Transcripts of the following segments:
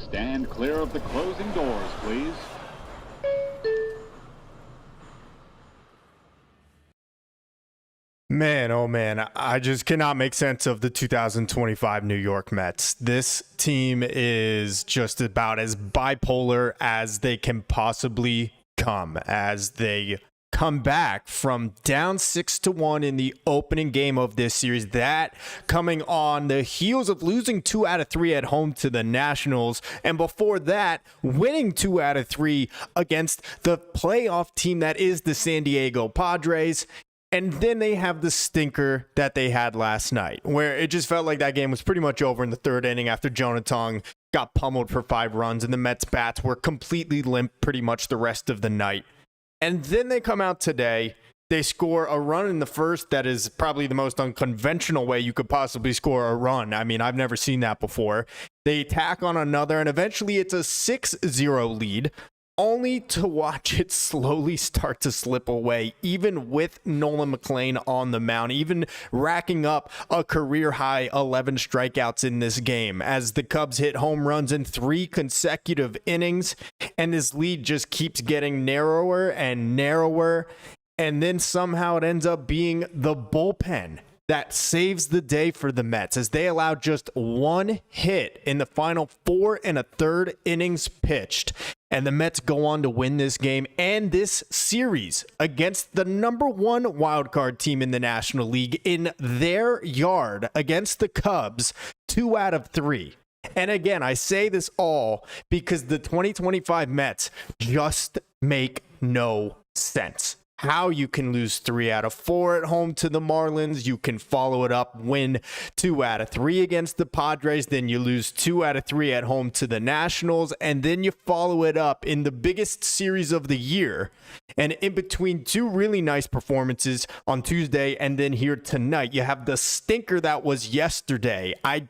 Stand clear of the closing doors, please. Man, oh man, I just cannot make sense of the 2025 New York Mets. This team is just about as bipolar as they can possibly come, as they come back from down 6-1 in the opening game of this series. That coming on the heels of losing 2 out of 3 at home to the Nationals, and before that, winning 2 out of 3 against the playoff team that is the San Diego Padres. And then they have the stinker that they had last night, where it just felt like that game was pretty much over in the third inning after Jonah Tong got pummeled for 5 runs, and the Mets bats were completely limp pretty much the rest of the night. And then they come out today, they score a run in the first that is probably the most unconventional way you could possibly score a run. I mean, I've never seen that before. They tack on another, and eventually it's a 6-0 lead, only to watch it slowly start to slip away, even with Nolan McLean on the mound, even racking up a career-high 11 strikeouts in this game, as the Cubs hit home runs in 3 consecutive innings, and this lead just keeps getting narrower and narrower, and then somehow it ends up being the bullpen that saves the day for the Mets, as they allow just 1 hit in the final 4 1/3 innings pitched. And the Mets go on to win this game and this series against the #1 wildcard team in the National League in their yard against the Cubs, 2 out of 3. And again, I say this all because the 2025 Mets just make no sense. How you can lose 3 out of 4 at home to the Marlins, you can follow it up, win 2 out of 3 against the Padres, then you lose 2 out of 3 at home to the Nationals, and then you follow it up in the biggest series of the year, and in between 2 really nice performances on Tuesday and then here tonight, you have the stinker that was yesterday. I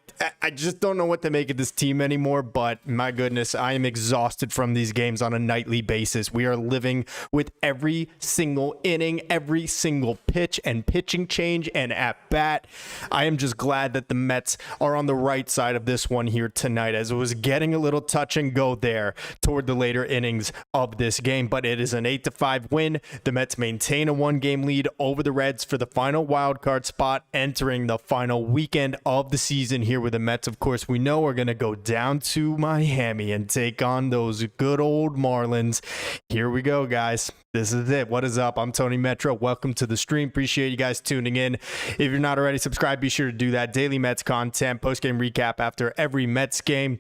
just don't know what to make of this team anymore, but my goodness, I am exhausted from these games on a nightly basis. We are living with every single inning, every single pitch and pitching change and at bat. I am just glad that the Mets are on the right side of this one here tonight, as it was getting a little touch and go there toward the later innings of this game, but it is an 8-5 win. The Mets maintain a 1-game lead over the Reds for the final wild card spot, entering the final weekend of the season here with the Mets. Of course, we know we're going to go down to Miami and take on those good old Marlins. Here we go, guys. This is it. What is up? I'm Tony Metro. Welcome to the stream. Appreciate you guys tuning in. If you're not already subscribed, be sure to do that. Daily Mets content, post-game recap after every Mets game.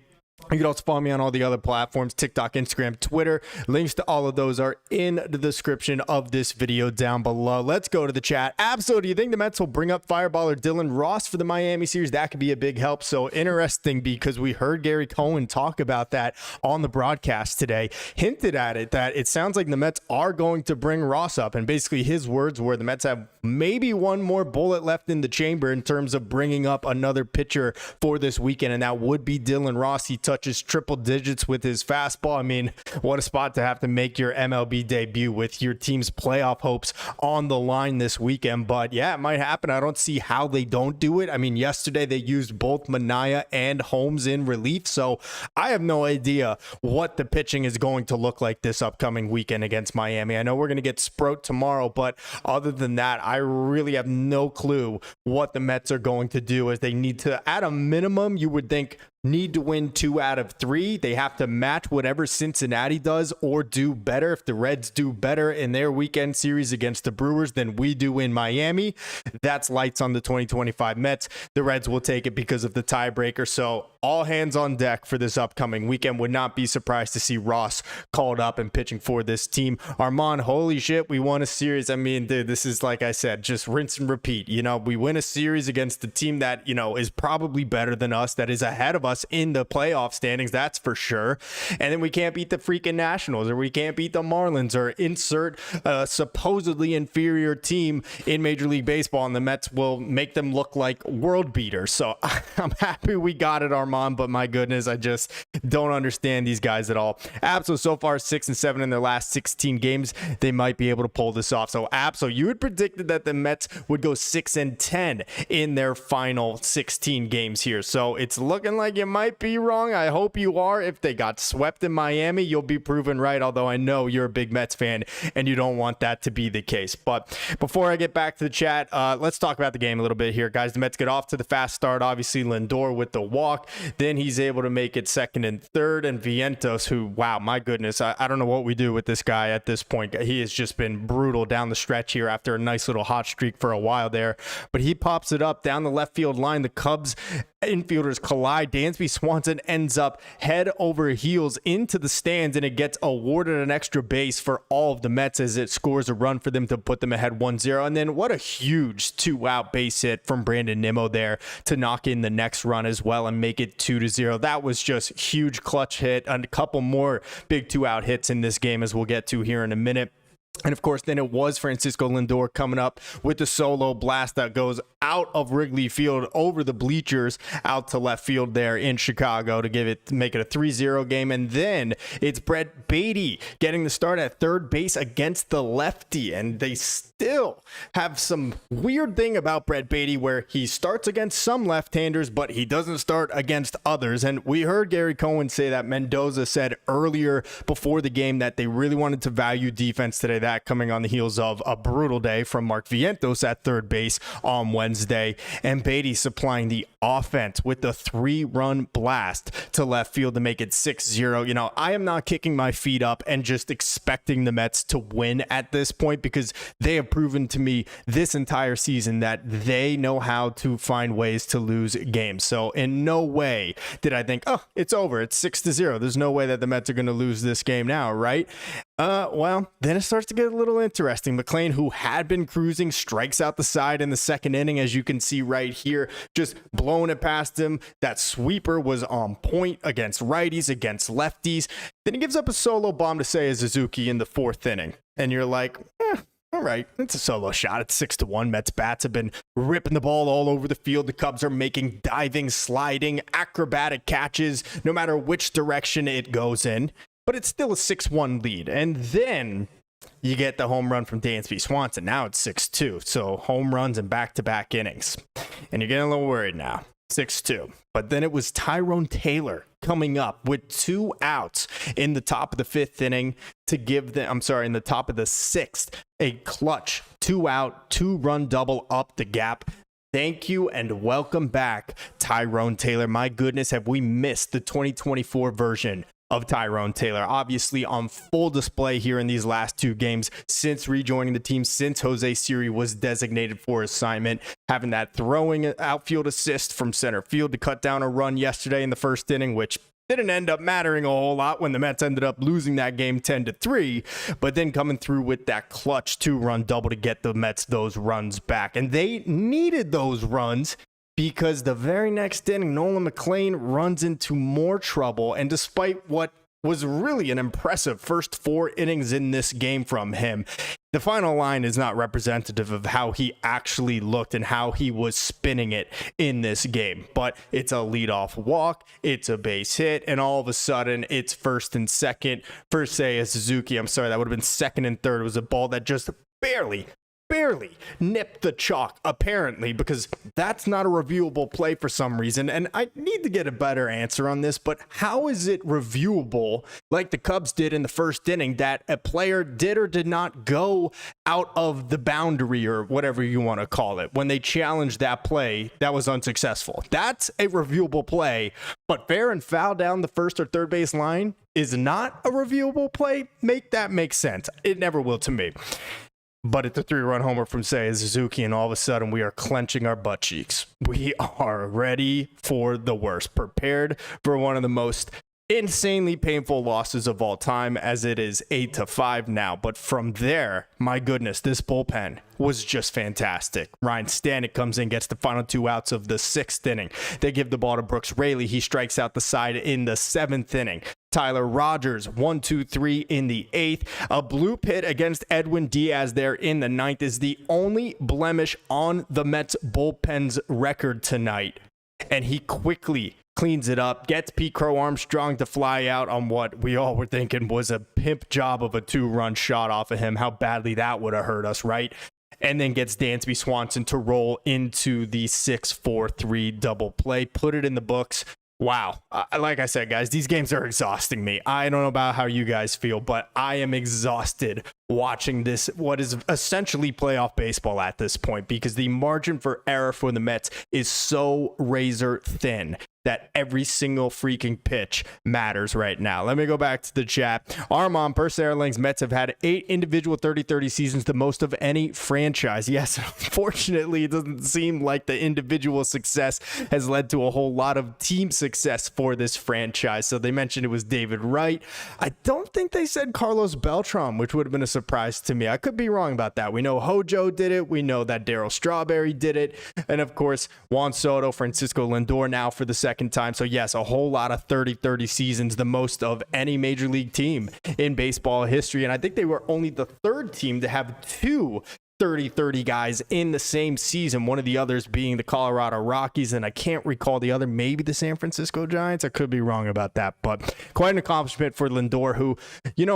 You can also follow me on all the other platforms, TikTok, Instagram, Twitter. Links to all of those are in the description of this video down below. Let's go to the chat. Absol, do you think the Mets will bring up fireballer Dylan Ross for the Miami series? That could be a big help. So interesting, because we heard Gary Cohen talk about that on the broadcast today. Hinted at it, that it sounds like the Mets are going to bring Ross up. And basically his words were the Mets have maybe one more bullet left in the chamber in terms of bringing up another pitcher for this weekend, and that would be Dylan Ross. He touches triple digits with his fastball. I mean, what a spot to have to make your MLB debut with your team's playoff hopes on the line this weekend. But yeah, it might happen. I don't see how they don't do it. I mean, yesterday they used both Manaea and Holmes in relief, so I have no idea what the pitching is going to look like this upcoming weekend against Miami. I know we're going to get Sproat tomorrow, but other than that, I really have no clue what the Mets are going to do, as they need to, at a minimum, you would think, need to win 2 out of 3. They have to match whatever Cincinnati does or do better. If the Reds do better in their weekend series against the Brewers than we do in Miami, that's lights on the 2025 Mets. The Reds will take it because of the tiebreaker. So all hands on deck for this upcoming weekend. Would not be surprised to see Ross called up and pitching for this team. Armand, holy shit, we won a series. I mean, dude, this is, like I said, just rinse and repeat. You know, we win a series against the team that, you know, is probably better than us, that is ahead of us in the playoff standings, that's for sure. And then we can't beat the freaking Nationals, or we can't beat the Marlins, or insert a supposedly inferior team in Major League Baseball, and the Mets will make them look like world beaters. So I'm happy we got it, Armand, but my goodness, I just don't understand these guys at all. Absol so far 6-7 in their last 16 games. They might be able to pull this off. So Absol, you had predicted that the Mets would go 6-10 in their final 16 games here. So it's looking like you you might be wrong. I hope you are. If they got swept in Miami, you'll be proven right, although I know you're a big Mets fan and you don't want that to be the case. But before I get back to the chat, let's talk about the game a little bit here, guys. The Mets get off to the fast start. Obviously, Lindor with the walk. Then he's able to make it second and third. And Vientos, who, wow, my goodness, I don't know what we do with this guy at this point. He has just been brutal down the stretch here after a nice little hot streak for a while there. But he pops it up down the left field line. The Cubs infielders collide. Dansby Swanson ends up head over heels into the stands, and it gets awarded an extra base for all of the Mets as it scores a run for them to put them ahead 1-0. And then what a huge 2-out base hit from Brandon Nimmo there to knock in the next run as well and make it 2-0. That was just huge clutch hit. And a couple more big 2-out hits in this game, as we'll get to here in a minute. And of course, then it was Francisco Lindor coming up with the solo blast that goes out of Wrigley Field over the bleachers out to left field there in Chicago to make it a 3-0 game. And then it's Brett Baty getting the start at third base against the lefty. And they still have some weird thing about Brett Baty where he starts against some left-handers, but he doesn't start against others. And we heard Gary Cohen say that Mendoza said earlier before the game that they really wanted to value defense today. That coming on the heels of a brutal day from Mark Vientos at third base on Wednesday, and Baty supplying the offense with the 3-run blast to left field to make it 6-0. You know, I am not kicking my feet up and just expecting the Mets to win at this point, because they have proven to me this entire season that they know how to find ways to lose games. So in no way did I think, oh, it's over, it's 6-0. There's no way that the Mets are going to lose this game now, right? Well, then it starts to get a little interesting. McClain, who had been cruising, strikes out the side in the second inning, as you can see right here, just blowing it past him. That sweeper was on point against righties, against lefties. Then he gives up a solo bomb to Seiya Suzuki in the fourth inning. And you're like, all right, it's a solo shot. It's 6-1. Mets bats have been ripping the ball all over the field. The Cubs are making diving, sliding, acrobatic catches, no matter which direction it goes in. But it's still a 6-1 lead. And then you get the home run from Dansby Swanson. Now it's 6-2. So home runs in back-to-back innings. And you're getting a little worried now. 6-2. But then it was Tyrone Taylor coming up with 2 outs in the top of the fifth inning to give them, in the top of the sixth, a clutch 2-out, 2-run double up the gap. Thank you and welcome back, Tyrone Taylor. My goodness, have we missed the 2024 version of Tyrone Taylor? Obviously on full display here in these last 2 games since rejoining the team, since Jose Siri was designated for assignment, having that throwing outfield assist from center field to cut down a run yesterday in the first inning, which didn't end up mattering a whole lot when the Mets ended up losing that game 10-3, but then coming through with that clutch 2-run double to get the Mets those runs back. And they needed those runs, because the very next inning, Nolan McClain runs into more trouble. And despite what was really an impressive first 4 innings in this game from him, the final line is not representative of how he actually looked and how he was spinning it in this game. But it's a leadoff walk, it's a base hit, and all of a sudden it's first and second for Seiya Suzuki. That would have been second and third. It was a ball that just barely nipped the chalk, apparently, because that's not a reviewable play for some reason. And I need to get a better answer on this, but how is it reviewable, like the Cubs did in the first inning, that a player did or did not go out of the boundary, or whatever you want to call it, when they challenged that play that was unsuccessful? That's a reviewable play, but fair and foul down the first or third base line is not a reviewable play? Make that make sense. It never will to me. But it's a 3-run homer from Seiya Suzuki, and all of a sudden we are clenching our butt cheeks. We are ready for the worst, prepared for one of the most insanely painful losses of all time, as it is 8-5 now. But from there, my goodness, this bullpen was just fantastic. Ryan Stanek comes in, gets the final 2 outs of the 6th inning. They give the ball to Brooks Raley. He strikes out the side in the 7th inning. Tyler Rogers, 1-2-3 in the 8th. A bloop hit against Edwin Diaz there in the 9th is the only blemish on the Mets bullpen's record tonight. And he quickly cleans it up, gets Pete Crow Armstrong to fly out on what we all were thinking was a pimp job of a 2-run shot off of him. How badly that would have hurt us, right? And then gets Dansby Swanson to roll into the 6-4-3 double play, put it in the books. Wow. Like I said, guys, these games are exhausting me. I don't know about how you guys feel, but I am exhausted watching this, what is essentially playoff baseball at this point, because the margin for error for the Mets is so razor thin that every single freaking pitch matters right now. Let me go back to the chat. Armand, per Sarling's Mets have had 8 individual 30-30 seasons, the most of any franchise. Yes, unfortunately, it doesn't seem like the individual success has led to a whole lot of team success for this franchise. So they mentioned it was David Wright. I don't think they said Carlos Beltran, which would have been a surprise to me. I could be wrong about that. We know Hojo did it. We know that Darryl Strawberry did it. And of course, Juan Soto, Francisco Lindor now for the second time. So yes, a whole lot of 30-30 seasons, the most of any major league team in baseball history. And I think they were only the 3rd team to have 2 30-30 guys in the same season, one of the others being the Colorado Rockies, and I can't recall the other, maybe the San Francisco Giants. I could be wrong about that, but quite an accomplishment for Lindor, who,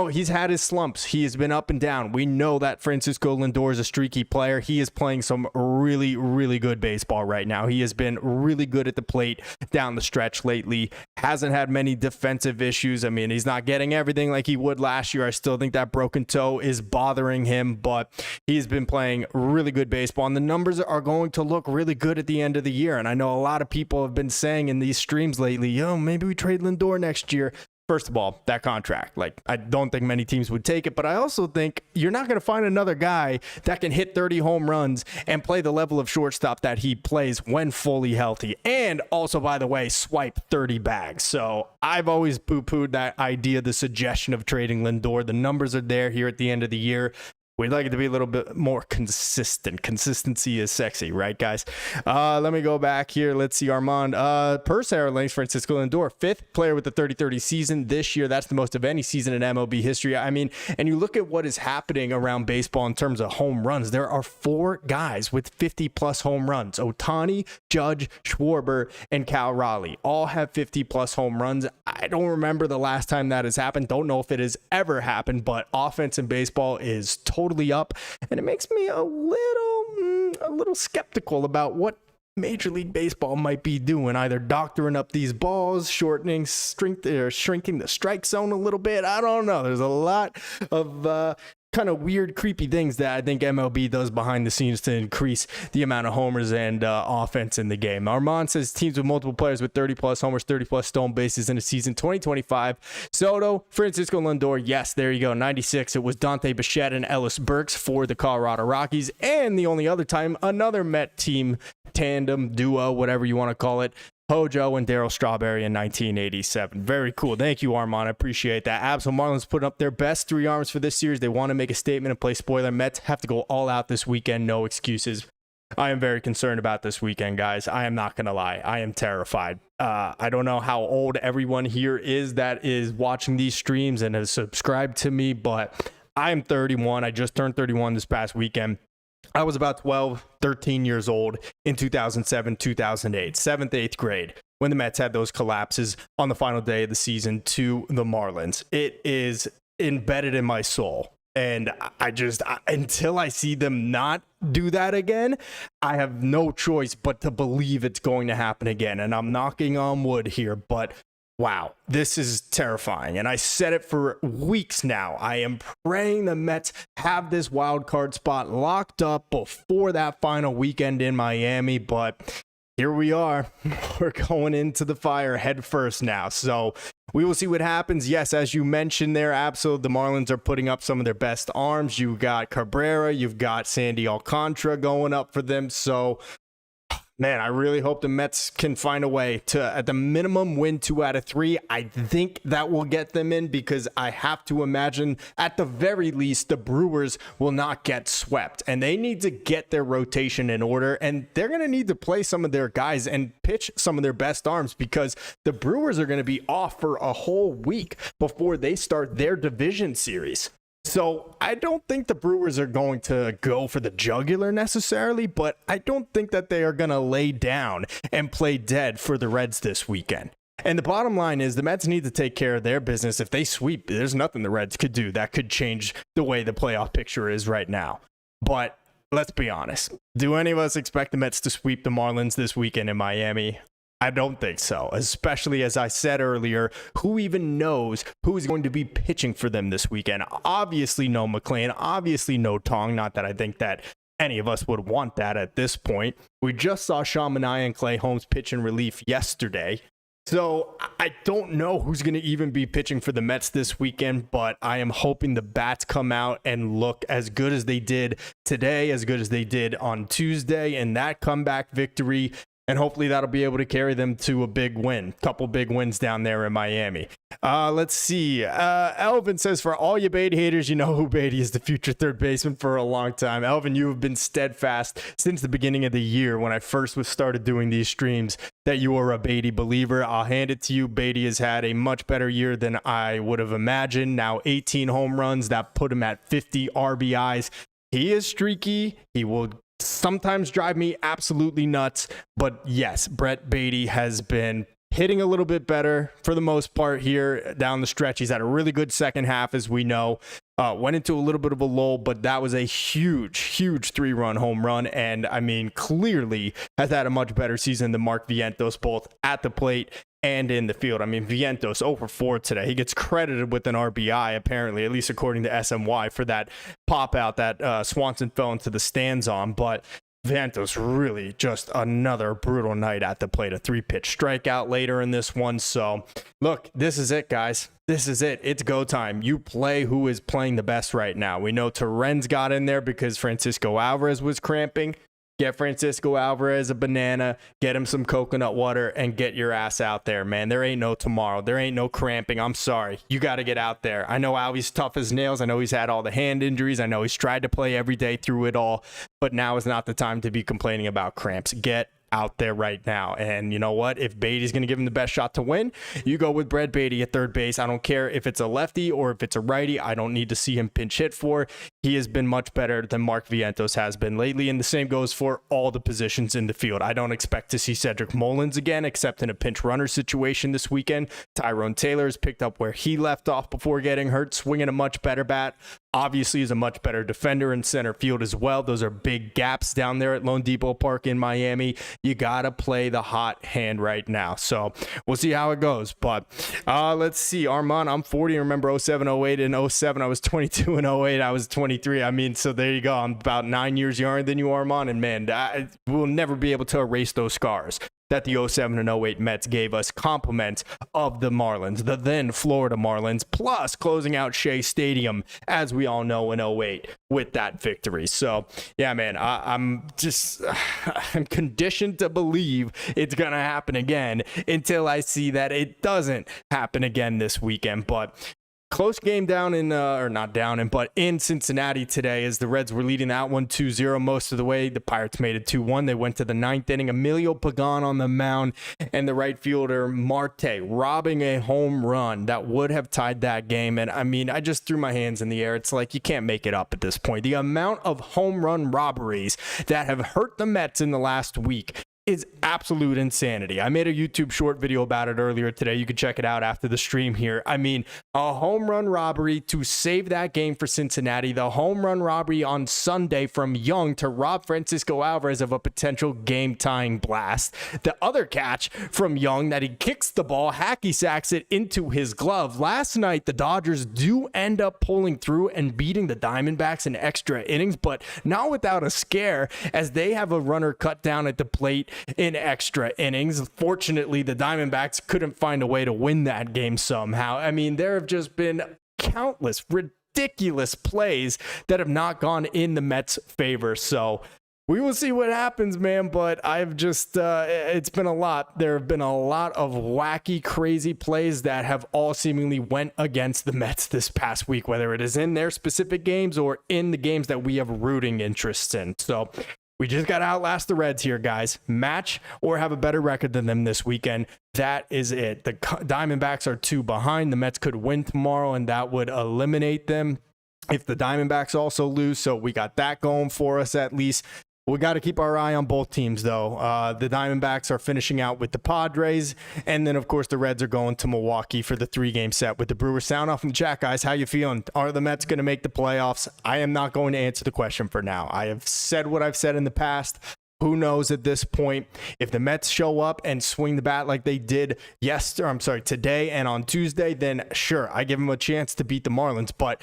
he's had his slumps. He has been up and down. We know that Francisco Lindor is a streaky player. He is playing some really, really good baseball right now. He has been really good at the plate down the stretch lately. Hasn't had many defensive issues. I mean, he's not getting everything like he would last year. I still think that broken toe is bothering him, but he's been playing really good baseball, and the numbers are going to look really good at the end of the year. And I know a lot of people have been saying in these streams lately, maybe we trade Lindor next year. First of all, that contract, I don't think many teams would take it, but I also think you're not going to find another guy that can hit 30 home runs and play the level of shortstop that he plays when fully healthy. And also, by the way, swipe 30 bags. So I've always poo-pooed that idea, the suggestion of trading Lindor. The numbers are there here at the end of the year. We'd like it to be a little bit more consistent. Consistency is sexy, right, guys? Let me go back here. Let's see, Armand. Per Sarah Links, Francisco Lindor, 5th player with the 30-30 season this year. That's the most of any season in MLB history. I mean, and you look at what is happening around baseball in terms of home runs. There are 4 guys with 50-plus home runs. Ohtani, Judge, Schwarber, and Cal Raleigh all have 50-plus home runs. I don't remember the last time that has happened. Don't know if it has ever happened, but offense in baseball is totally up, and it makes me a little skeptical about what Major League Baseball might be doing, either doctoring up these balls, shrinking the strike zone a little bit. I don't know. There's a lot of kind of weird, creepy things that I think MLB does behind the scenes to increase the amount of homers and offense in the game. Armand says teams with multiple players with 30-plus homers, 30-plus stolen bases in a season 2025. Soto, Francisco Lindor, yes, there you go, 96. It was Dante Bichette and Ellis Burks for the Colorado Rockies, and the only other time, another Met team tandem, duo, whatever you want to call it, Hojo and Darryl Strawberry in 1987. Very cool. Thank you, Armand. I appreciate that. Absol Marlins put up their best 3 arms for this series. They want to make a statement and play spoiler. Mets have to go all out this weekend. No excuses. I am very concerned about this weekend, guys. I am not going to lie. I am terrified. I don't know how old everyone here is that is watching these streams and has subscribed to me, but I am 31. I just turned 31 this past weekend. I was about 12, 13 years old in 2007, 2008, 7th, 8th grade, when the Mets had those collapses on the final day of the season to the Marlins. It is embedded in my soul. And until I see them not do that again, I have no choice but to believe it's going to happen again. And I'm knocking on wood here, but wow, this is terrifying. And I said it for weeks now. I am praying the Mets have this wild card spot locked up before that final weekend in Miami. But here we are. We're going into the fire head first now. So we will see what happens. Yes, as you mentioned there, absolutely, the Marlins are putting up some of their best arms. You've got Cabrera. You've got Sandy Alcantara going up for them. So man, I really hope the Mets can find a way to, at the minimum, win 2 out of 3. I think that will get them in because I have to imagine, at the very least, the Brewers will not get swept. And they need to get their rotation in order. And they're going to need to play some of their guys and pitch some of their best arms because the Brewers are going to be off for a whole week before they start their division series. So I don't think the Brewers are going to go for the jugular necessarily, but I don't think that they are going to lay down and play dead for the Reds this weekend. And the bottom line is the Mets need to take care of their business. If they sweep, there's nothing the Reds could do that could change the way the playoff picture is right now. But let's be honest. Do any of us expect the Mets to sweep the Marlins this weekend in Miami? I don't think so, especially as I said earlier, who even knows who's going to be pitching for them this weekend? Obviously no McClain, obviously no Tong, not that I think that any of us would want that at this point. We just saw Sean Manaea and Clay Holmes pitch in relief yesterday. So I don't know who's going to even be pitching for the Mets this weekend, but I am hoping the bats come out and look as good as they did today, as good as they did on Tuesday, and that comeback victory. And hopefully that'll be able to carry them to a big win. Couple big wins down there in Miami. Let's see. Elvin says, for all you Beatty haters, you know who Beatty is, the future third baseman for a long time. Elvin, you have been steadfast since the beginning of the year when I first started doing these streams that you are a Beatty believer. I'll hand it to you. Beatty has had a much better year than I would have imagined. Now 18 home runs. That put him at 50 RBIs. He is streaky. He will sometimes drive me absolutely nuts, but yes, Brett Beatty has been hitting a little bit better for the most part here down the stretch. He's had a really good second half, as we know. Went into a little bit of a lull, but that was a huge 3-run home run, and I mean, clearly has had a much better season than Mark Vientos, both at the plate and in the field. I mean, Vientos 0 for 4 today. He gets credited with an RBI, apparently, at least according to SMY, for that pop out that Swanson fell into the stands on. But Vientos really just another brutal night at the plate. A 3-pitch strikeout later in this one. So, look, this is it, guys. This is it. It's go time. You play who is playing the best right now. We know Terrenz got in there because Francisco Alvarez was cramping. Get Francisco Alvarez a banana, get him some coconut water, and get your ass out there, man. There ain't no tomorrow. There ain't no cramping. I'm sorry. You got to get out there. I know Albie's tough as nails. I know he's had all the hand injuries. I know he's tried to play every day through it all, but now is not the time to be complaining about cramps. Get out there right now. And you know what? If Beatty's going to give him the best shot to win, you go with Brett Beatty at third base. I don't care if it's a lefty or if it's a righty. I don't need to see him pinch hit for. He has been much better than Mark Vientos has been lately, and the same goes for all the positions in the field. I don't expect to see Cedric Mullins again, except in a pinch runner situation this weekend. Tyrone Taylor has picked up where he left off before getting hurt, swinging a much better bat. Obviously is a much better defender in center field as well. Those are big gaps down there at Lone Depot Park in Miami. You got to play the hot hand right now. So we'll see how it goes. But let's see. Armand, I'm 40. Remember 07, 08, and 07. I was 22 and 08. I was 23. I mean, so there you go. I'm about 9 years younger than you, Armand. And man, we'll never be able to erase those scars that the 07 and 08 Mets gave us, compliments of the Marlins, the then Florida Marlins, plus closing out Shea Stadium, as we all know, in 08 with that victory. So, yeah, man, I'm conditioned to believe it's going to happen again until I see that it doesn't happen again this weekend. But close game down in, or not down in, but in Cincinnati today as the Reds were leading that one 2-0 most of the way. The Pirates made it 2-1. They went to the ninth inning. Emilio Pagan on the mound and the right fielder Marte robbing a home run that would have tied that game. And I mean, I just threw my hands in the air. It's like you can't make it up at this point. The amount of home run robberies that have hurt the Mets in the last week is absolute insanity. I made a YouTube short video about it earlier today. You can check it out after the stream here. I mean, a home run robbery to save that game for Cincinnati. The home run robbery on Sunday from Young to rob Francisco Alvarez of a potential game-tying blast. The other catch from Young that he kicks the ball, hacky sacks it into his glove. Last night, the Dodgers do end up pulling through and beating the Diamondbacks in extra innings, but not without a scare as they have a runner cut down at the plate in extra innings. Fortunately, the Diamondbacks couldn't find a way to win that game somehow. I mean, there have just been countless ridiculous plays that have not gone in the Mets' favor. So we will see what happens, man. But I've just, it's been a lot. There have been a lot of wacky, crazy plays that have all seemingly went against the Mets this past week, whether it is in their specific games or in the games that we have rooting interests in. So we just got to outlast the Reds here, guys. Match or have a better record than them this weekend. That is it. The Diamondbacks are 2 behind. The Mets could win tomorrow, and that would eliminate them if the Diamondbacks also lose. So we got that going for us at least. We got to keep our eye on both teams, though. The Diamondbacks are finishing out with the Padres, and then, of course, the Reds are going to Milwaukee for the 3-game set with the Brewers. Sound off in the chat, guys. How you feeling? Are the Mets going to make the playoffs? I am not going to answer the question for now. I have said what I've said in the past. Who knows at this point? If the Mets show up and swing the bat like they did today and on Tuesday, then sure, I give them a chance to beat the Marlins. But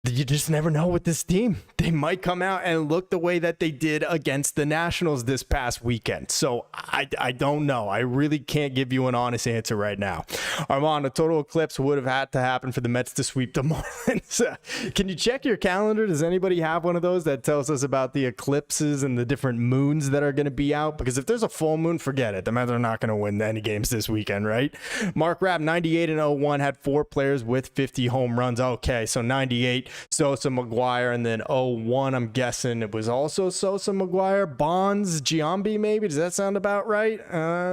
you just never know with this team. They might come out and look the way that they did against the Nationals this past weekend. So I don't know. I really can't give you an honest answer right now. Armand, a total eclipse would have had to happen for the Mets to sweep the Marlins. Can you check your calendar? Does anybody have one of those that tells us about the eclipses and the different moons that are going to be out? Because if there's a full moon, forget it. The Mets are not going to win any games this weekend, right? Mark Rapp, 98-01, had 4 players with 50 home runs. Okay, so 98. Sosa, McGuire, and then 01, I'm guessing it was also Sosa, McGuire, Bonds, Giambi, maybe. Does that sound about right?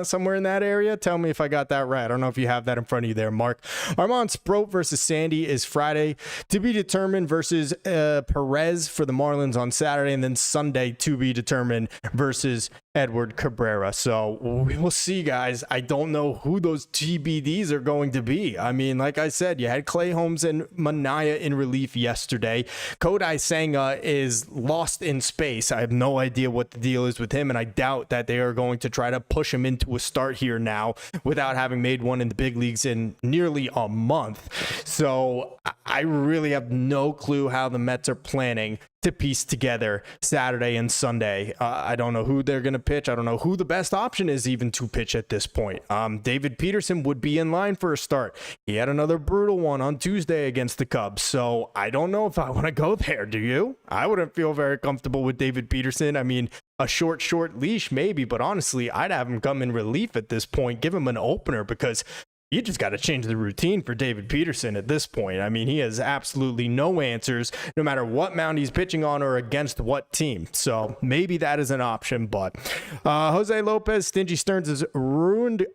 Somewhere in that area? Tell me if I got that right. I don't know if you have that in front of you there, Mark. Armand, Sproat versus Sandy is Friday. To be determined versus Perez for the Marlins on Saturday, and then Sunday to be determined versus Edward Cabrera. So we will see, guys. I don't know who those TBDs are going to be. I mean, like I said, you had Clay Holmes and Manaea in relief yesterday. Kodai Senga is lost in space. I have no idea what the deal is with him, and I doubt that they are going to try to push him into a start here now without having made one in the big leagues in nearly a month. So I really have no clue how the Mets are planning to piece together Saturday and Sunday. I don't know who they're going to pitch. I don't know who the best option is even to pitch at this point. David Peterson would be in line for a start. He had another brutal one on Tuesday against the Cubs. So I don't know if I want to go there. Do you? I wouldn't feel very comfortable with David Peterson. I mean, a short leash maybe, but honestly, I'd have him come in relief at this point. Give him an opener because you just got to change the routine for David Peterson at this point. I mean, he has absolutely no answers, no matter what mound he's pitching on or against what team. So maybe that is an option. But Jose Lopez, Stingy Stearns is turned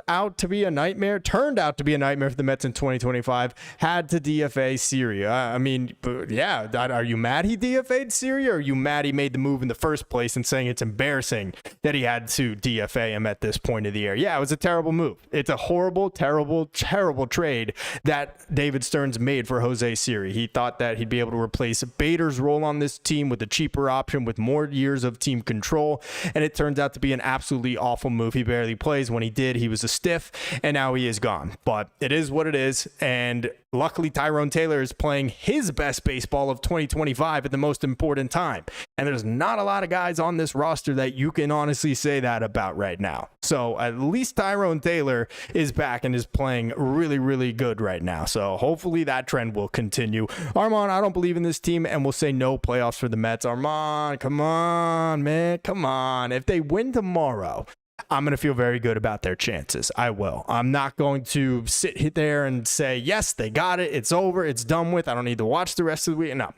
out to be a nightmare for the Mets in 2025. Had to DFA Syria. I mean, yeah, are you mad he DFA'd Syria, or are you mad he made the move in the first place and saying it's embarrassing that he had to DFA him at this point of the year? Yeah, it was a terrible move. It's a horrible, terrible trade that David Stearns made for Jose Siri. He thought that he'd be able to replace Bader's role on this team with a cheaper option with more years of team control, and it turns out to be an absolutely awful move. He barely plays. When he did, he was a stiff, and now he is gone. But it is what it is, and luckily Tyrone Taylor is playing his best baseball of 2025 at the most important time. And there's not a lot of guys on this roster that you can honestly say that about right now. So at least Tyrone Taylor is back and is playing really good right now. So hopefully that trend will continue. Armand, I don't believe in this team, and we'll say no playoffs for the Mets. Armand, come on, man. Come on. If they win tomorrow, I'm going to feel very good about their chances. I will. I'm not going to sit there and say, yes, they got it. It's over. It's done with. I don't need to watch the rest of the week. No.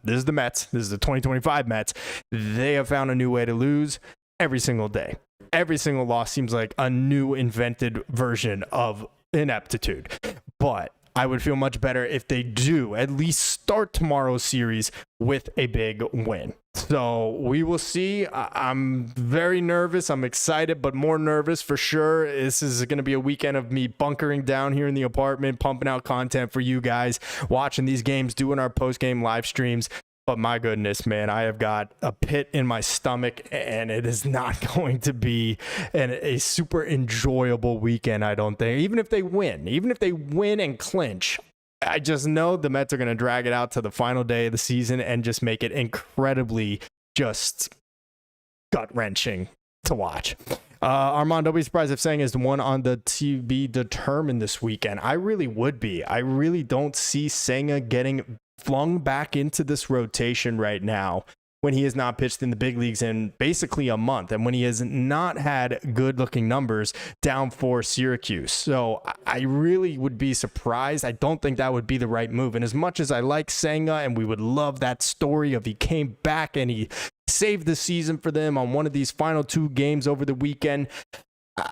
This is the Mets. This is the 2025 Mets. They have found a new way to lose every single day. Every single loss seems like a new invented version of ineptitude. But I would feel much better if they do at least start tomorrow's series with a big win. So we will see. I'm very nervous. I'm excited, but more nervous for sure. This is going to be a weekend of me bunkering down here in the apartment, pumping out content for you guys, watching these games, doing our post-game live streams. But my goodness, man, I have got a pit in my stomach, and it is not going to be a super enjoyable weekend, I don't think. Even if they win and clinch, I just know the Mets are going to drag it out to the final day of the season and just make it incredibly just gut-wrenching to watch. Armand, don't be surprised if Sang is the one on the TV determined this weekend. I really would be. I really don't see Senga getting flung back into this rotation right now when he has not pitched in the big leagues in basically a month, and when he has not had good looking numbers down for Syracuse. So I really would be surprised. I don't think that would be the right move. And as much as I like Senga, and we would love that story of he came back and he saved the season for them on one of these final 2 games over the weekend,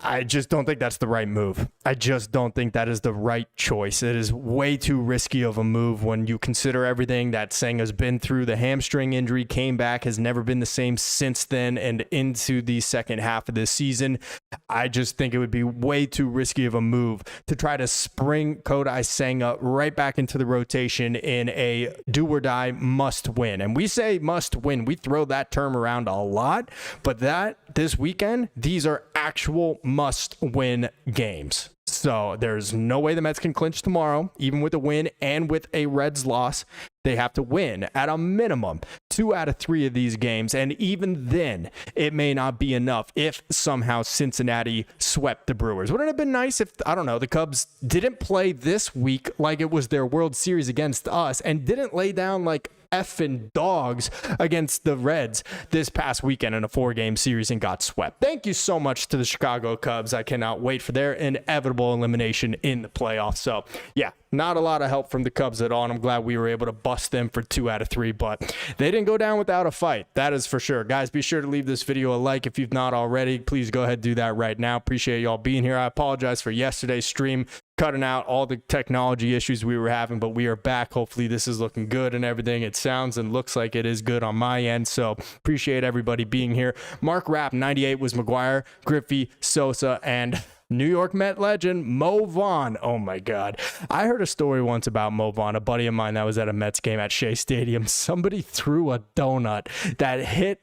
I just don't think that's the right move. I just don't think that is the right choice. It is way too risky of a move when you consider everything that Senga's been through. The hamstring injury came back, has never been the same since then and into the second half of this season. I just think it would be way too risky of a move to try to spring Kodai Senga right back into the rotation in a do or die must win. And we say must win. We throw that term around a lot, but this weekend, these are actual must win games. So there's no way the Mets can clinch tomorrow, even with a win and with a Reds loss. They have to win at a minimum 2 out of 3 of these games. And even then, it may not be enough if somehow Cincinnati swept the Brewers. Wouldn't it have been nice if, I don't know, the Cubs didn't play this week like it was their World Series against us and didn't lay down like effing dogs against the Reds this past weekend in a 4-game series and got swept. Thank you so much to the Chicago Cubs. I cannot wait for their inevitable elimination in the playoffs. So yeah, not a lot of help from the Cubs at all, and I'm glad we were able to bust them for 2 out of 3, but they didn't go down without a fight. That is for sure. Guys, be sure to leave this video a like if you've not already. Please go ahead and do that right now. Appreciate y'all being here. I apologize for yesterday's stream, cutting out all the technology issues we were having, but we are back. Hopefully this is looking good and everything. It sounds and looks like it is good on my end, so appreciate everybody being here. Mark Rapp 98 was McGuire, Griffey, Sosa, and New York Met legend Mo Vaughn. Oh my God. I heard a story once about Mo Vaughn, a buddy of mine that was at a Mets game at Shea Stadium. Somebody threw a donut that hit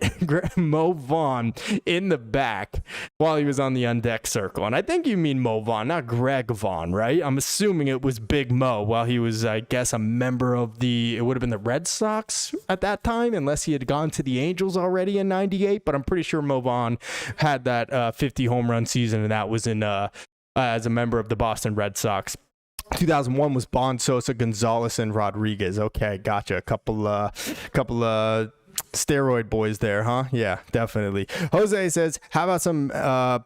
Mo Vaughn in the back while he was on the on-deck circle. And I think you mean Mo Vaughn, not Greg Vaughn, right? I'm assuming it was Big Mo while he was, I guess, a member of it would have been the Red Sox at that time, unless he had gone to the Angels already in 98. But I'm pretty sure Mo Vaughn had that 50 home run season, and that was in as a member of the Boston Red Sox. 2001 was Bond, Sosa, Gonzalez, and Rodriguez. Okay, gotcha. A couple steroid boys there, huh? Yeah, definitely. Jose says, how about some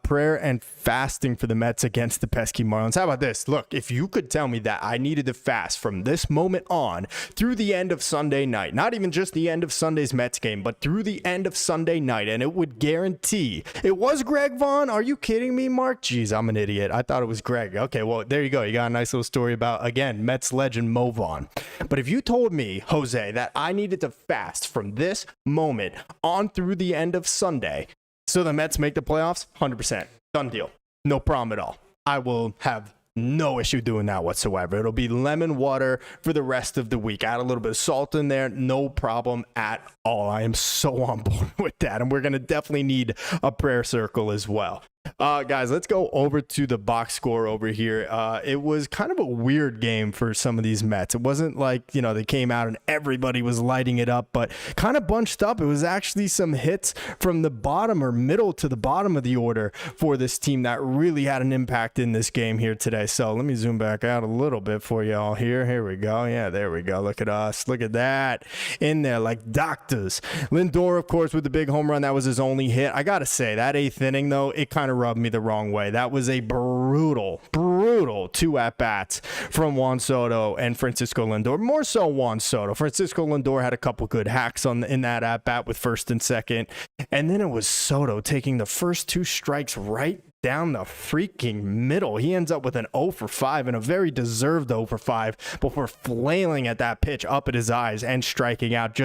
prayer and fasting for the Mets against the pesky Marlins? How about this? Look, if you could tell me that I needed to fast from this moment on through the end of Sunday night, not even just the end of Sunday's Mets game, but through the end of Sunday night, and it would guarantee it was Greg Vaughn. Are you kidding me, Mark? Jeez, I'm an idiot. I thought it was Greg. Okay, well, there you go. You got a nice little story about, again, Mets legend Mo Vaughn. But if you told me, Jose, that I needed to fast from this moment on through the end of Sunday so the Mets make the playoffs, 100%. Done deal. No problem at all. I will have no issue doing that whatsoever. It'll be lemon water for the rest of the week. Add a little bit of salt in there. No problem at all. I am so on board with that. And we're going to definitely need a prayer circle as well. Guys, let's go over to the box score over here. It was kind of a weird game for some of these Mets. It wasn't like, they came out and everybody was lighting it up, but kind of bunched up. It was actually some hits from the bottom or middle to the bottom of the order for this team that really had an impact in this game here today. So let me zoom back out a little bit for y'all here. Here we go. Yeah, there we go. Look at us. Look at that in there like doctors. Lindor, of course, with the big home run. That was his only hit. I got to say, that 8th inning, though, it kind of rubbed me the wrong way. That was a brutal 2 at-bats from Juan Soto and Francisco Lindor. More so Juan Soto. Francisco Lindor had a couple good hacks in that at-bat with first and second. And then it was Soto taking the first 2 strikes right down the freaking middle. He ends up with an 0 for 5 and a very deserved 0 for 5 before flailing at that pitch up at his eyes and striking out.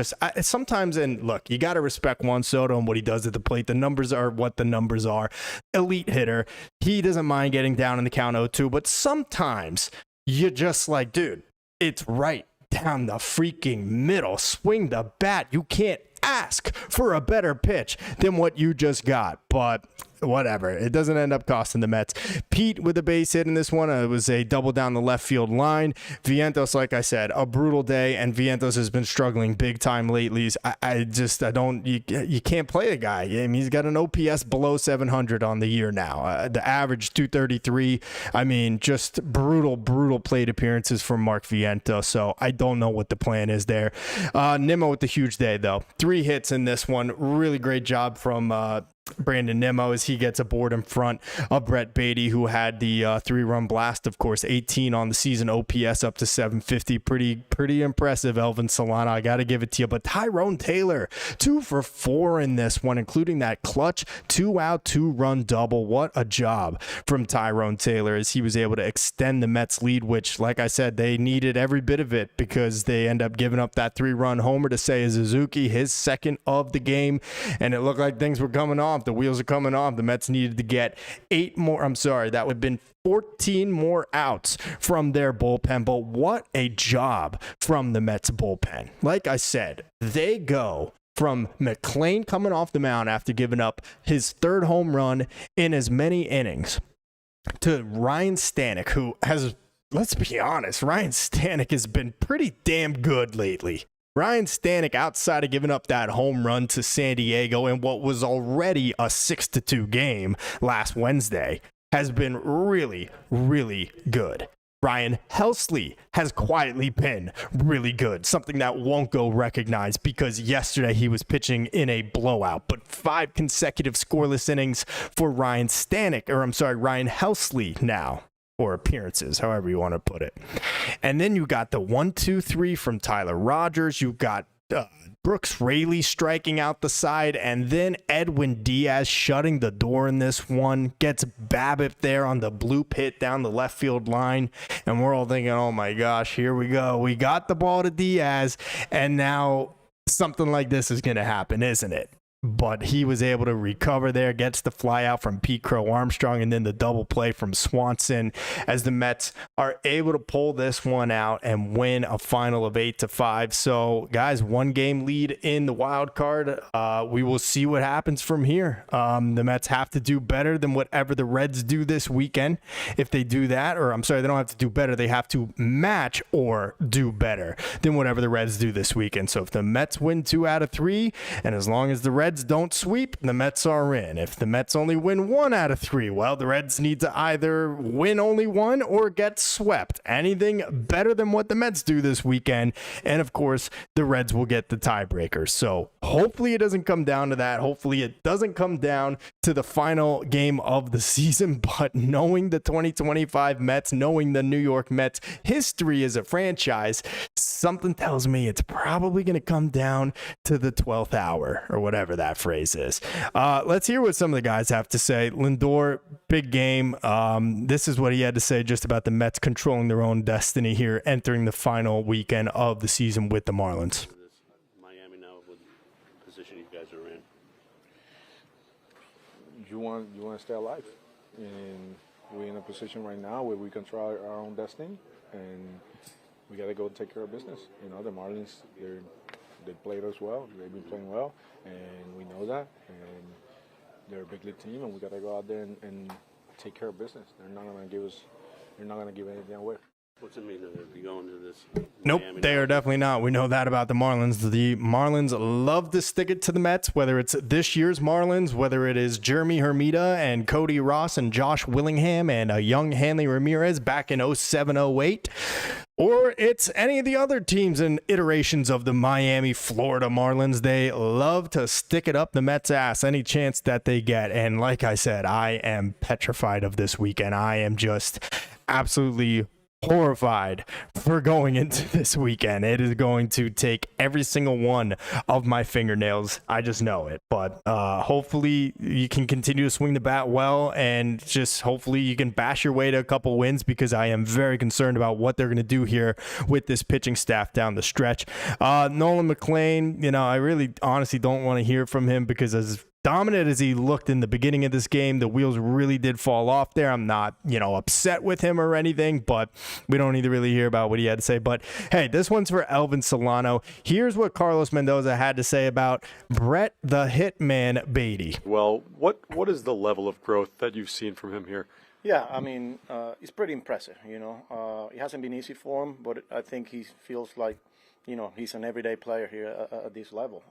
Sometimes, and look, you got to respect Juan Soto and what he does at the plate. The numbers are what the numbers are. Elite hitter. He doesn't mind getting down in the count 0-2, but sometimes you're just like, dude, it's right down the freaking middle. Swing the bat. You can't ask for a better pitch than what you just got, but whatever. It doesn't end up costing the Mets. Pete with a base hit in this one. It was a double down the left field line. Vientos, like I said, a brutal day, and Vientos has been struggling big time lately. You can't play the guy. I mean, he's got an OPS below 700 on the year now. The average 233. I mean, just brutal plate appearances from Mark Vientos. So I don't know what the plan is there. Nimmo with the huge day though. 3 hits in this one. Really great job from Brandon Nimmo as he gets aboard in front of Brett Beatty, who had the 3-run blast, of course, 18 on the season, OPS up to 750. Pretty impressive, Elvin Solano. I got to give it to you. But Tyrone Taylor, 2 for 4 in this one, including that clutch 2-out, 2-run double. What a job from Tyrone Taylor as he was able to extend the Mets lead, which, like I said, they needed every bit of it because they end up giving up that 3-run homer to Seiya Suzuki, his second of the game, and it looked like things were coming off. The wheels are coming off. The Mets needed to get 8 more. I'm sorry, that would have been 14 more outs from their bullpen. But what a job from the Mets bullpen. Like I said, they go from McClain coming off the mound after giving up his 3rd home run in as many innings to Ryan Stanek, who has, let's be honest, Ryan Stanek has been pretty damn good lately. Ryan Stanek, outside of giving up that home run to San Diego in what was already a 6-2 game last Wednesday, has been really, really good. Ryan Helsley has quietly been really good, something that won't go recognized because yesterday he was pitching in a blowout, but 5 consecutive scoreless innings for Ryan Helsley now. Or appearances, however you want to put it. And then you got the 1-2-3 from Tyler Rogers. You got Brooks Raley striking out the side, and then Edwin Diaz shutting the door in this one. Gets Babbitt there on the bloop hit down the left field line, and we're all thinking, oh my gosh, here we go. We got the ball to Diaz, and now something like this is going to happen, isn't it? But he was able to recover there, gets the fly out from Pete Crow Armstrong, and then the double play from Swanson as the Mets are able to pull this one out and win a final of 8-5. So, guys, 1-game lead in the wild card. We will see what happens from here. The Mets have to do better than whatever the Reds do this weekend. If they do that, or I'm sorry, they don't have to do better. They have to match or do better than whatever the Reds do this weekend. So if the Mets win 2 out of 3, and as long as the Reds don't sweep, the Mets are in. If the Mets only win 1 out of 3, well, the Reds need to either win only 1 or get swept. Anything better than what the Mets do this weekend, and of course, the Reds will get the tiebreaker. So hopefully it doesn't come down to that. Hopefully it doesn't come down to the final game of the season, but knowing the 2025 Mets, knowing the New York Mets history as a franchise, something tells me it's probably going to come down to the 12th hour or whatever that phrase is. Let's hear what some of the guys have to say. Lindor, big game. This is what he had to say just about the Mets controlling their own destiny here, entering the final weekend of the season with the Marlins. Miami now, what position you guys are in? You want to stay alive, and we're in a position right now where we control our own destiny, and we got to go take care of business. You know, the Marlins, they played us well. They've been playing well, and we know that. And they're a big league team, and we got to go out there and take care of business. They're not going to give us. They're not going to give anything away. What's it mean to be going to this? Nope, they are definitely not. We know that about the Marlins. The Marlins love to stick it to the Mets, whether it's this year's Marlins, whether it is Jeremy Hermida and Cody Ross and Josh Willingham and a young Hanley Ramirez back in 07-08, or it's any of the other teams and iterations of the Miami, Florida Marlins. They love to stick it up the Mets' ass any chance that they get. And like I said, I am petrified of this weekend. I am just absolutely horrified for going into this weekend. It is going to take every single one of my fingernails. I just know it. But hopefully you can continue to swing the bat well, and just hopefully you can bash your way to a couple wins, because I am very concerned about what they're going to do here with this pitching staff down the stretch. Nolan McClain, I really honestly don't want to hear from him, because as dominant as he looked in the beginning of this game, the wheels really did fall off there. I'm not, upset with him or anything, but we don't need to really hear about what he had to say. But hey, this one's for Elvin Solano. Here's what Carlos Mendoza had to say about Brett the Hitman Beatty. Well, what is the level of growth that you've seen from him here? Yeah, I mean, it's pretty impressive, It hasn't been easy for him, but I think he feels like, he's an everyday player here at this level.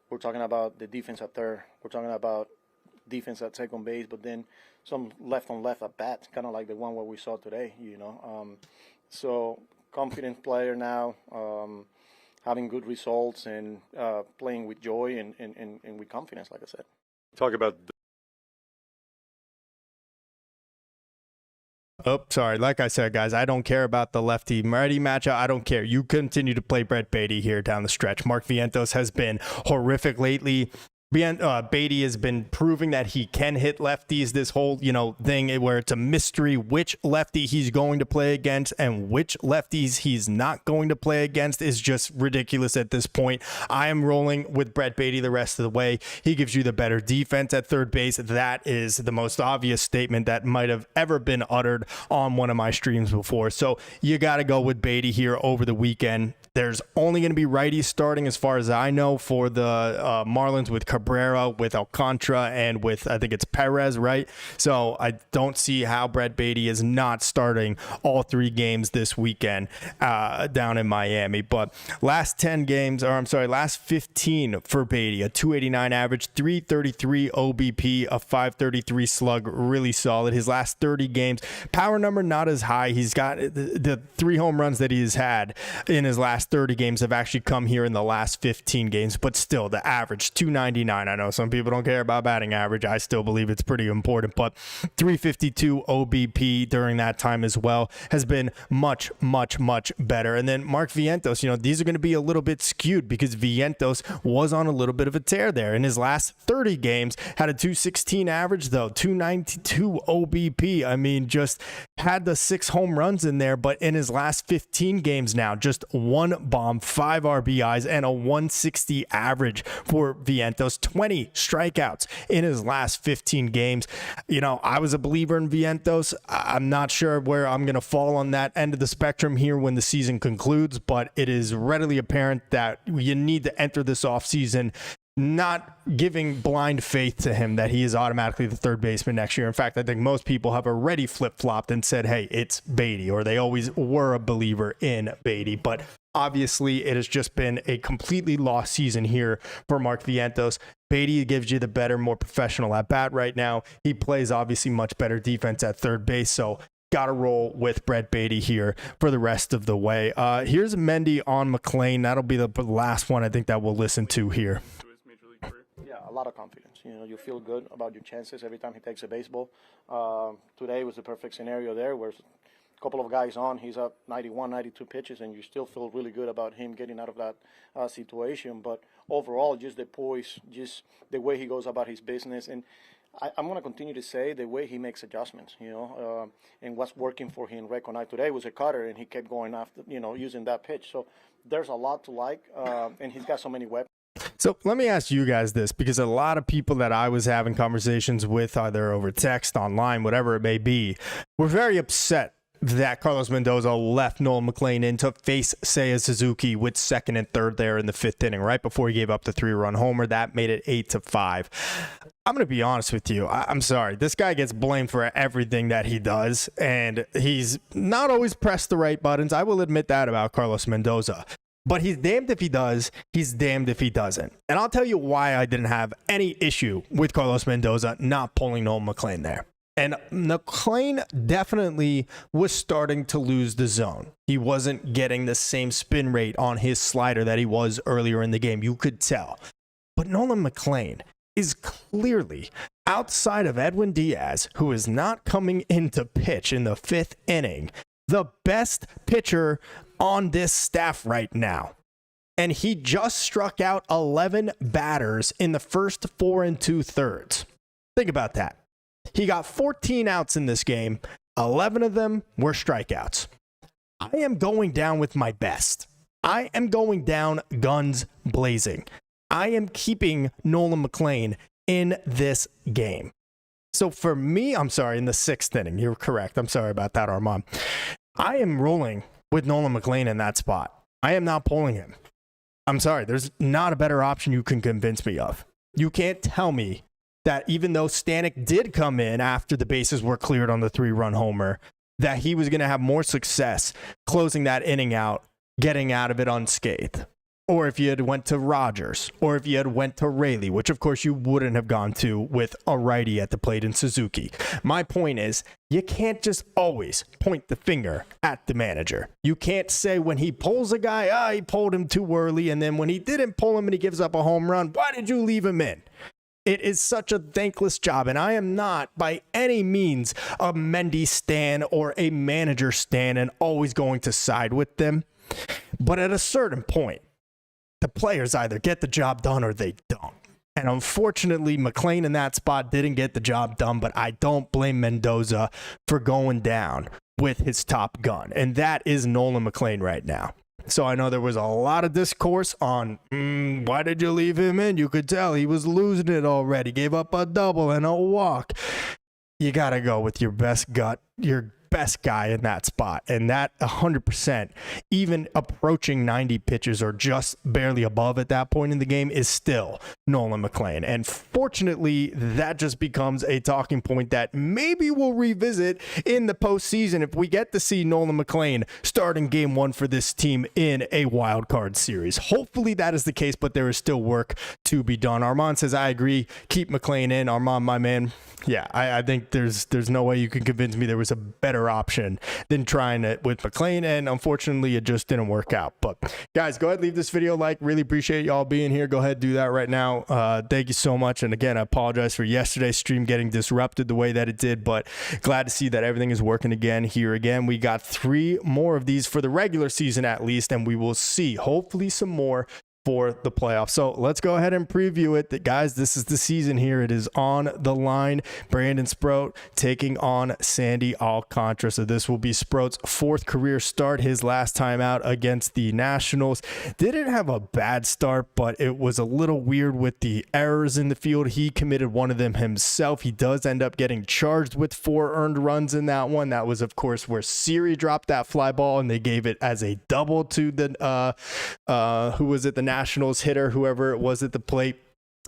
We're talking about the defense at third. We're talking about defense at second base, but then some left-on-left at bat, kind of like the one what we saw today, So confident player now, having good results and playing with joy and with confidence, like I said. Talk about Oh, sorry. Like I said, guys, I don't care about the lefty-righty matchup. I don't care. You continue to play Brett Beatty here down the stretch. Mark Vientos has been horrific lately. Beatty has been proving that he can hit lefties this whole, thing where it's a mystery which lefty he's going to play against and which lefties he's not going to play against is just ridiculous at this point. I am rolling with Brett Beatty the rest of the way. He gives you the better defense at third base. That is the most obvious statement that might have ever been uttered on one of my streams before. So you got to go with Beatty here over the weekend. There's only going to be righties starting as far as I know for the Marlins with Cabrera, with Alcantara, and with, I think it's Perez, right? So I don't see how Brett Beatty is not starting all 3 games this weekend down in Miami. But last 15 for Beatty, a 289 average, 333 OBP, a 533 slug, really solid. His last 30 games, power number not as high. He's got the 3 home runs that he's had in his last 30 games have actually come here in the last 15 games, but still the average 299. I know some people don't care about batting average. I still believe it's pretty important, but 352 OBP during that time as well has been much, much, much better. And then Mark Vientos, these are going to be a little bit skewed because Vientos was on a little bit of a tear there. In his last 30 games, had a 216 average though, 292 OBP. I mean, just had the 6 home runs in there, but in his last 15 games now, just 1 bomb, 5 RBIs, and a 160 average for Vientos, 20 strikeouts in his last 15 games. I was a believer in Vientos. I'm not sure where I'm going to fall on that end of the spectrum here when the season concludes, but it is readily apparent that you need to enter this offseason not giving blind faith to him that he is automatically the third baseman next year. In fact, I think most people have already flip-flopped and said, hey, it's Beatty, or they always were a believer in Beatty. But obviously, it has just been a completely lost season here for Mark Vientos. Beatty gives you the better, more professional at-bat right now. He plays, obviously, much better defense at third base, so got to roll with Brett Beatty here for the rest of the way. Here's Mendy on McLean. That'll be the last one I think that we'll listen to here. Yeah, a lot of confidence. You feel good about your chances every time he takes a baseball. Today was the perfect scenario there where a couple of guys on, he's up 91, 92 pitches, and you still feel really good about him getting out of that situation. But overall, just the poise, just the way he goes about his business. And I'm going to continue to say the way he makes adjustments, and what's working for him. Recognize today was a cutter, and he kept going after, using that pitch. So there's a lot to like, and he's got so many weapons. So let me ask you guys this, because a lot of people that I was having conversations with, either over text, online, whatever it may be, were very upset that Carlos Mendoza left Nolan McLean in to face Seiya Suzuki with second and third there in the 5th inning, right before he gave up the 3-run homer. That made it 8-5. I'm going to be honest with you. I'm sorry. This guy gets blamed for everything that he does, and he's not always pressed the right buttons. I will admit that about Carlos Mendoza. But he's damned if he does, he's damned if he doesn't. And I'll tell you why I didn't have any issue with Carlos Mendoza not pulling Nolan McLean there. And McLean definitely was starting to lose the zone. He wasn't getting the same spin rate on his slider that he was earlier in the game. You could tell. But Nolan McLean is clearly, outside of Edwin Diaz, who is not coming into pitch in the 5th inning, the best pitcher on this staff right now. And he just struck out 11 batters in the first 4 2/3. Think about that. He got 14 outs in this game. 11 of them were strikeouts. I am going down with my best. I am going down guns blazing. I am keeping Nolan McLean in this game. So for me, I'm sorry, in the 6th inning. You're correct. I'm sorry about that, Armand. I am rolling with Nolan McLean in that spot. I am not pulling him. I'm sorry. There's not a better option you can convince me of. You can't tell me that even though Stanek did come in after the bases were cleared on the 3-run homer, that he was going to have more success closing that inning out, getting out of it unscathed. Or if you had went to Rogers, or if you had went to Raley, which of course you wouldn't have gone to with a righty at the plate in Suzuki. My point is, you can't just always point the finger at the manager. You can't say when he pulls a guy, he pulled him too early, and then when he didn't pull him and he gives up a home run, why did you leave him in? It is such a thankless job, and I am not by any means a Mendy stan or a manager stan and always going to side with them. But at a certain point, the players either get the job done or they don't. And unfortunately, McLean in that spot didn't get the job done, but I don't blame Mendoza for going down with his top gun. And that is Nolan McLean right now. So I know there was a lot of discourse on why did you leave him in? You could tell he was losing it already. Gave up a double and a walk. You got to go with your best gut, your best guy in that spot. And that 100%, even approaching 90 pitches or just barely above at that point in the game, is still Nolan McLean. And fortunately, that just becomes a talking point that maybe we'll revisit in the postseason if we get to see Nolan McLean starting game one for this team in a wild card series. Hopefully that is the case, but there is still work to be done. Armand says, I agree. Keep McLean in. Armand, my man. Yeah, I think there's no way you can convince me there was a better option than trying it with McLean, and unfortunately it just didn't work out. But guys, go ahead, leave this video a like. Really appreciate y'all being here. Go ahead, do that right now. Thank you so much. And again, I apologize for yesterday's stream getting disrupted the way that it did, but glad to see that everything is working again here. Again, we got 3 more of these for the regular season at least, and we will see hopefully some more for the playoffs. So let's go ahead and preview it. Guys, this is the season here. It is on the line. Brandon Sproat taking on Sandy Alcantara. So this will be Sproat's 4th career start, his last time out against the Nationals. Didn't have a bad start, but it was a little weird with the errors in the field. He committed one of them himself. He does end up getting charged with 4 earned runs in that one. That was, of course, where Siri dropped that fly ball, and they gave it as a double to the, who was it? The Nationals hitter, whoever it was at the plate.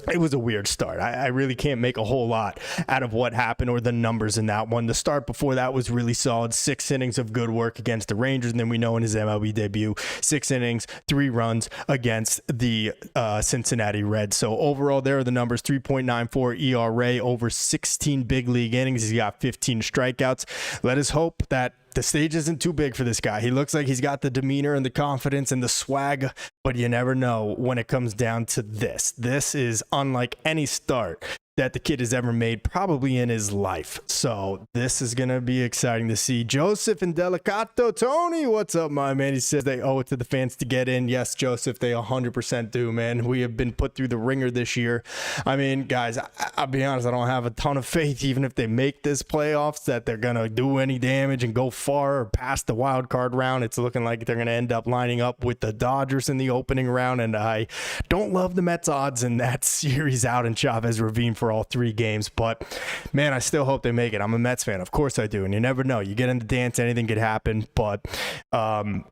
It was a weird start. I really can't make a whole lot out of what happened or the numbers in that one. The start before that was really solid. 6 innings of good work against the Rangers. And then we know in his MLB debut, 6 innings, 3 runs against the Cincinnati Reds. So overall, there are the numbers. 3.94 ERA over 16 big league innings. He's got 15 strikeouts. Let us hope that the stage isn't too big for this guy. He looks like he's got the demeanor and the confidence and the swag, but you never know when it comes down to this. This is unlike any start that the kid has ever made probably in his life. So this is going to be exciting to see. Joseph and Delicato. Tony, what's up, my man? He says they owe it to the fans to get in. Yes, Joseph, they 100% do, man. We have been put through the ringer this year. I mean, guys, I'll be honest, I don't have a ton of faith, even if they make this playoffs, that they're going to do any damage and go far or past the wild card round. It's looking like they're going to end up lining up with the Dodgers in the opening round, and I don't love the Mets odds in that series out in Chavez Ravine for all 3 games, but man, I still hope they make it. I'm a Mets fan, of course I do, and you never know. You get in the dance, anything could happen, but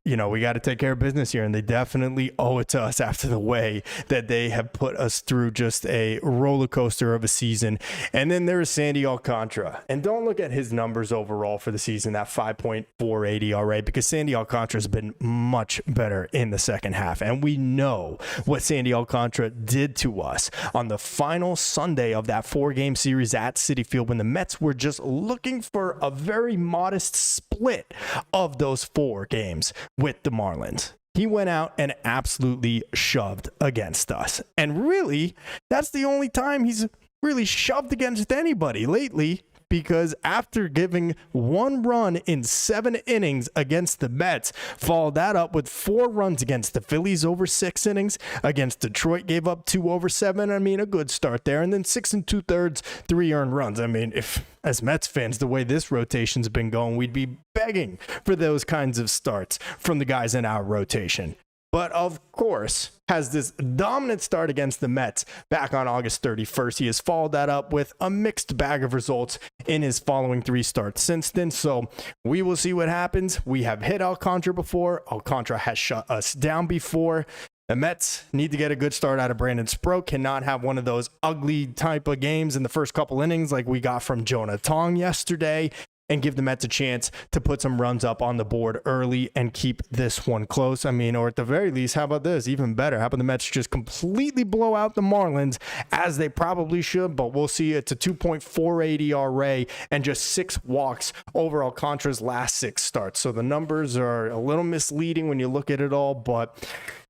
you know, we got to take care of business here, and they definitely owe it to us after the way that they have put us through just a roller coaster of a season. And then there is Sandy Alcantara, and don't look at his numbers overall for the season, that 5.48 ERA, because Sandy Alcantara has been much better in the second half, and we know what Sandy Alcantara did to us on the final Sunday of that 4-game series at Citi Field when the Mets were just looking for a very modest split of those 4 games with the Marlins. He went out and absolutely shoved against us. And really, that's the only time he's really shoved against anybody lately, because after giving 1 run in 7 innings against the Mets, followed that up with 4 runs against the Phillies over 6 innings. Against Detroit, gave up 2 over 7. I mean, a good start there. And then 6 2/3, 3 earned runs. I mean, if as Mets fans, the way this rotation's been going, we'd be begging for those kinds of starts from the guys in our rotation. But of course, has this dominant start against the Mets back on August 31st. He has followed that up with a mixed bag of results in his following 3 starts since then. So we will see what happens. We have hit Alcantara before. Alcantara has shut us down before. The Mets need to get a good start out of Brandon Sproat. Cannot have one of those ugly type of games in the first couple innings like we got from Jonah Tong yesterday, and give the Mets a chance to put some runs up on the board early and keep this one close. I mean, or at the very least, how about this? Even better. How about the Mets just completely blow out the Marlins, as they probably should, but we'll see. It's a 2.48 ERA and just 6 walks over Alcantara's last 6 starts. So the numbers are a little misleading when you look at it all, but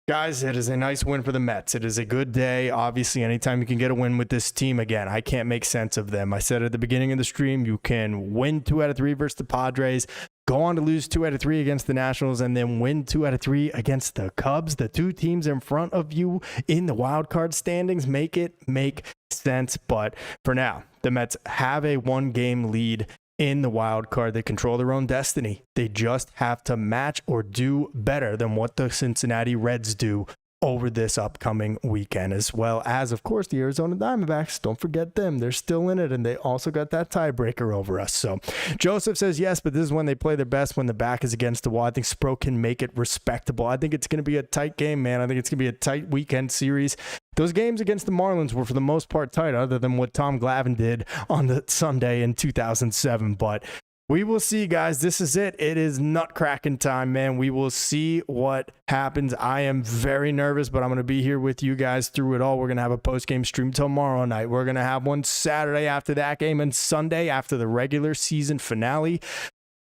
Guys, it is a nice win for the Mets. It is a good day. Obviously, anytime you can get a win with this team, again, I can't make sense of them. I said at the beginning of the stream, you can win 2 out of 3 versus the Padres, go on to lose 2 out of 3 against the Nationals, and then win 2 out of 3 against the Cubs. The 2 teams in front of you in the wild card standings make it make sense. But for now, the Mets have a 1-game lead in the wild card. They control their own destiny. They just have to match or do better than what the Cincinnati Reds do over this upcoming weekend, as well as, of course, the Arizona Diamondbacks. Don't forget them. They're still in it, and they also got that tiebreaker over us. So Joseph says yes, but this is when they play their best, when the back is against the wall. I think Spro can make it respectable. I think it's going to be a tight game, man. I think it's going to be a tight weekend series. Those games against the Marlins were, for the most part, tight, other than what Tom Glavine did on the Sunday in 2007. But we will see, guys. This is it. It is nut-cracking time, man. We will see what happens. I am very nervous, but I'm going to be here with you guys through it all. We're going to have a post-game stream tomorrow night. We're going to have one Saturday after that game and Sunday after the regular season finale.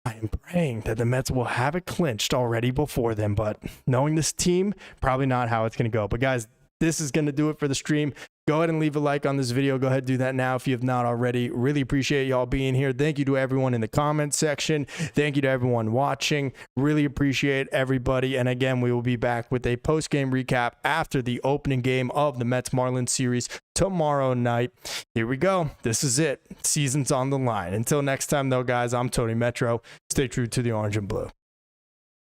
I am praying that the Mets will have it clinched already before then, but knowing this team, probably not how it's going to go. But, guys, this is going to do it for the stream. Go ahead and leave a like on this video. Go ahead and do that now if you have not already. Really appreciate y'all being here. Thank you to everyone in the comment section. Thank you to everyone watching. Really appreciate everybody. And again, we will be back with a post-game recap after the opening game of the Mets-Marlins series tomorrow night. Here we go. This is it. Season's on the line. Until next time, though, guys, I'm Tony Metro. Stay true to the orange and blue.